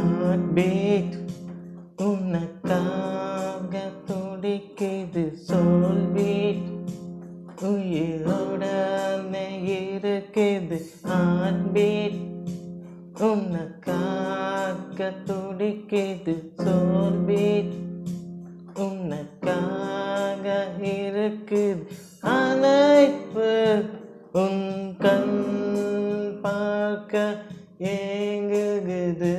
heartbeat உனக்காக துடிக்குது soulbeat உயிரோட இருக்குது heartbeat உனக்காக துடிக்குது soulbeat உனக்காக இருக்குது அனைப்பு உன் கண் பார்க்க ஏங்குகுது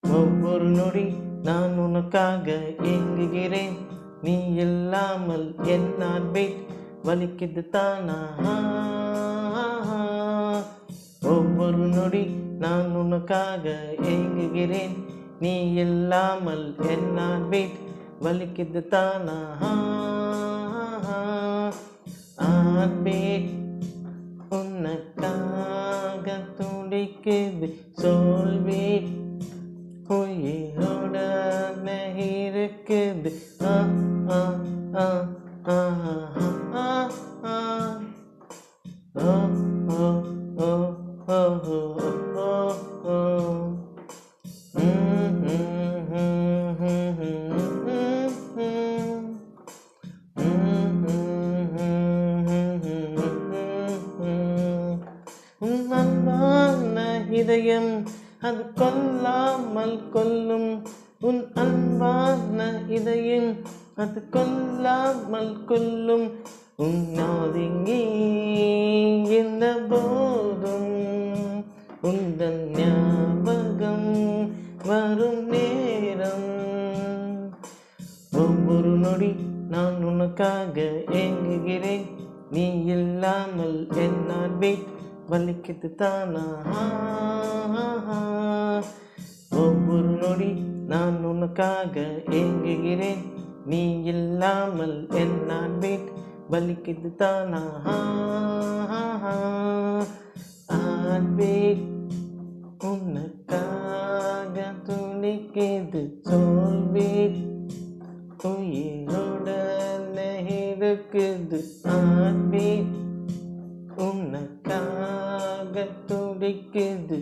ஒவ்வொரு நொடி நான் உனக்காக ஏங்குகிறேன் நீ இல்லாமல் என் heartbeat வலிக்குது தானா ஒவ்வொரு நொடி நான் உனக்காக ஏங்குகிறேன் நீ இல்லாமல் என் heartbeat வலிக்குது தானா heartbeat உனக்காக துடிக்குது soulbeat உயிரோட இருக்குது அன்பான இதயம் அது கொல்லாமல் கொல்லும் உன் அன்பான இதயம் அது கொல்லாமல் கொல்லும் உன்னாதிங்கி இந்த போதும் உந்தன் ஞாபகம் வரும் நேரம் ஒவ்வொரு நொடி நான் உனக்காக ஏங்குகிறேன் நீ இல்லாமல் என் heartbeat வலிக்குது தானா ஒவ்வொரு நொடி நான் உனக்காக ஏங்குகிறேன் நீ இல்லாமல் என் heartbeat வலிக்குது தானா heartbeat உனக்காக துடிக்குது soulbeat உயிரோட இருக்குது heartbeat உனக்காக துடிக்குது